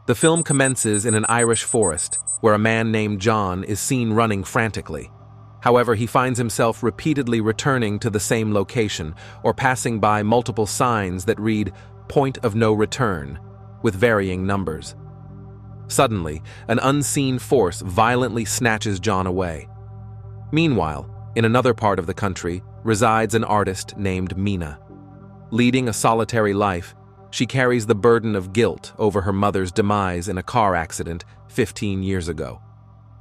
The film commences in an Irish forest, where a man named John is seen running frantically. However, he finds himself repeatedly returning to the same location or passing by multiple signs that read "Point of No Return," with varying numbers. Suddenly, an unseen force violently snatches John away. Meanwhile, in another part of the country, resides an artist named Mina. Leading a solitary life, she carries the burden of guilt over her mother's demise in a car accident 15 years ago.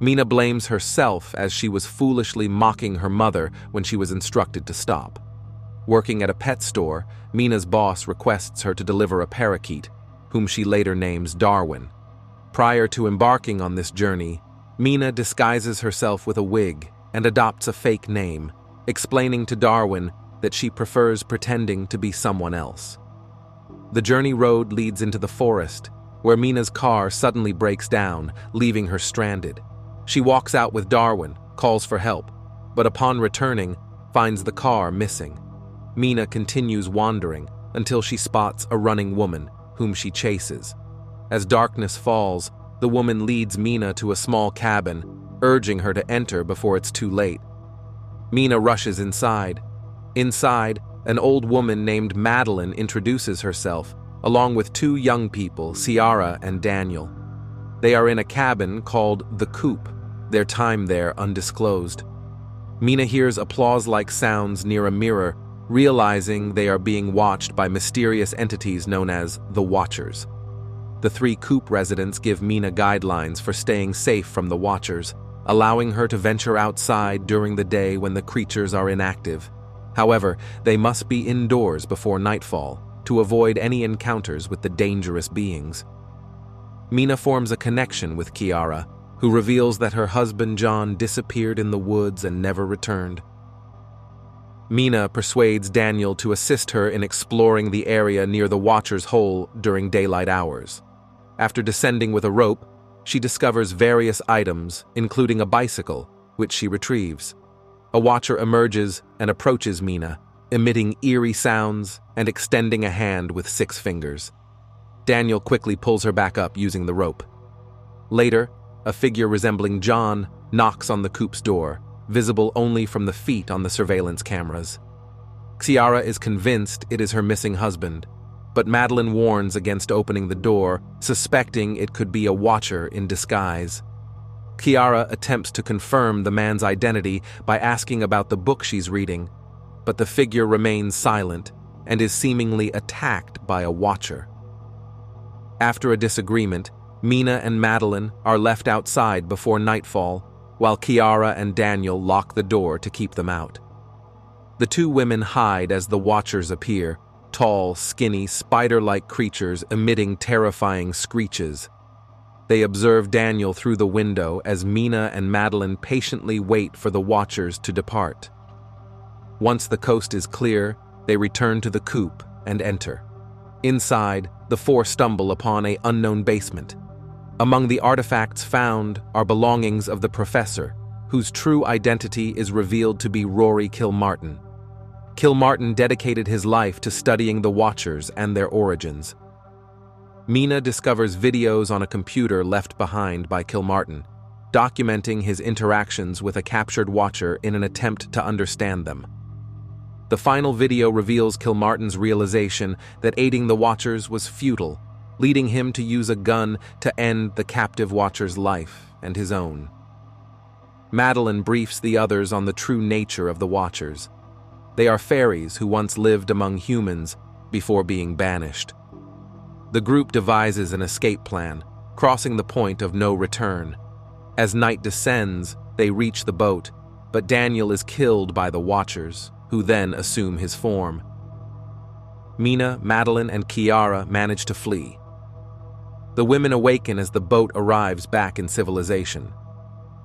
Mina blames herself as she was foolishly mocking her mother when she was instructed to stop. Working at a pet store, Mina's boss requests her to deliver a parakeet, whom she later names Darwin. Prior to embarking on this journey, Mina disguises herself with a wig and adopts a fake name, explaining to Darwin that she prefers pretending to be someone else. The journey road leads into the forest, where Mina's car suddenly breaks down, leaving her stranded. She walks out with Darwin, calls for help, but upon returning, finds the car missing. Mina continues wandering until she spots a running woman, whom she chases. As darkness falls, the woman leads Mina to a small cabin, urging her to enter before it's too late. Mina rushes inside. Inside, an old woman named Madeline introduces herself, along with two young people, Ciara and Daniel. They are in a cabin called the Coupe, their time there undisclosed. Mina hears applause-like sounds near a mirror, realizing they are being watched by mysterious entities known as the Watchers. The three Coupe residents give Mina guidelines for staying safe from the Watchers, allowing her to venture outside during the day when the creatures are inactive. However, they must be indoors before nightfall to avoid any encounters with the dangerous beings. Mina forms a connection with Ciara, who reveals that her husband John disappeared in the woods and never returned. Mina persuades Daniel to assist her in exploring the area near the Watcher's hole during daylight hours. After descending with a rope, she discovers various items, including a bicycle, which she retrieves. A Watcher emerges and approaches Mina, emitting eerie sounds and extending a hand with 6 fingers. Daniel quickly pulls her back up using the rope. Later, a figure resembling John knocks on the coupe's door, visible only from the feet on the surveillance cameras. Ciara is convinced it is her missing husband, but Madeline warns against opening the door, suspecting it could be a Watcher in disguise. Ciara attempts to confirm the man's identity by asking about the book she's reading, but the figure remains silent and is seemingly attacked by a Watcher. After a disagreement, Mina and Madeline are left outside before nightfall, while Ciara and Daniel lock the door to keep them out. The two women hide as the Watchers appear, tall, skinny, spider-like creatures emitting terrifying screeches. They observe Daniel through the window as Mina and Madeline patiently wait for the Watchers to depart. Once the coast is clear, they return to the coupe and enter. Inside, the four stumble upon an unknown basement. Among the artifacts found are belongings of the professor, whose true identity is revealed to be Rory Kilmartin. Kilmartin dedicated his life to studying the Watchers and their origins. Mina discovers videos on a computer left behind by Kilmartin, documenting his interactions with a captured Watcher in an attempt to understand them. The final video reveals Kilmartin's realization that aiding the Watchers was futile, leading him to use a gun to end the captive Watcher's life and his own. Madeline briefs the others on the true nature of the Watchers. They are fairies who once lived among humans before being banished. The group devises an escape plan, crossing the point of no return. As night descends, they reach the boat, but Daniel is killed by the Watchers, who then assume his form. Mina, Madeline, and Ciara manage to flee. The women awaken as the boat arrives back in civilization.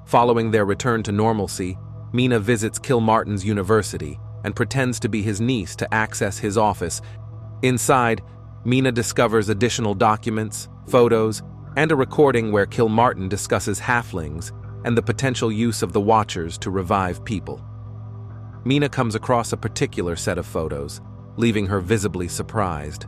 Following their return to normalcy, Mina visits Kilmartin's university and pretends to be his niece to access his office. Inside, Mina discovers additional documents, photos, and a recording where Kilmartin discusses halflings and the potential use of the Watchers to revive people. Mina comes across a particular set of photos, leaving her visibly surprised.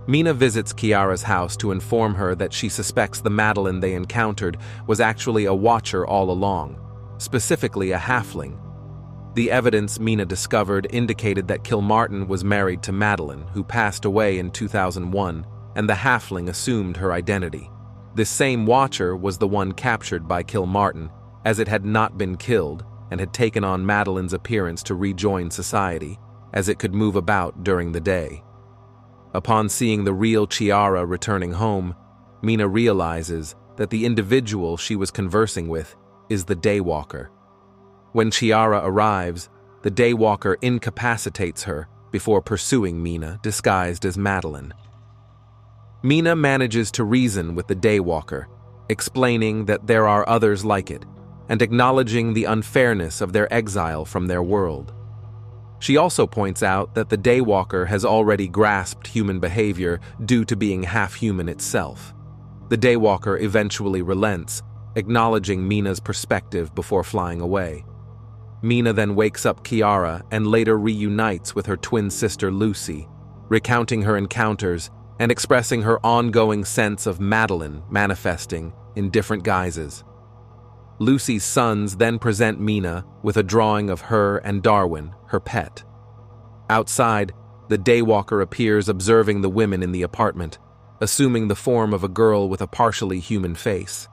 Mina visits Kiara's house to inform her that she suspects the Madeline they encountered was actually a watcher all along, specifically a halfling. The evidence Mina discovered indicated that Kilmartin was married to Madeline, who passed away in 2001, and the halfling assumed her identity. This same watcher was the one captured by Kilmartin, as it had not been killed and had taken on Madeline's appearance to rejoin society, as it could move about during the day. Upon seeing the real Chiara returning home, Mina realizes that the individual she was conversing with is the Daywalker. When Chiara arrives, the Daywalker incapacitates her before pursuing Mina disguised as Madeline. Mina manages to reason with the Daywalker, explaining that there are others like it, and acknowledging the unfairness of their exile from their world. She also points out that the Daywalker has already grasped human behavior due to being half-human itself. The Daywalker eventually relents, acknowledging Mina's perspective before flying away. Mina then wakes up Kiara and later reunites with her twin sister Lucy, recounting her encounters and expressing her ongoing sense of Madeline manifesting in different guises. Lucy's sons then present Mina with a drawing of her and Darwin, her pet. Outside, the Daywalker appears observing the women in the apartment, assuming the form of a girl with a partially human face.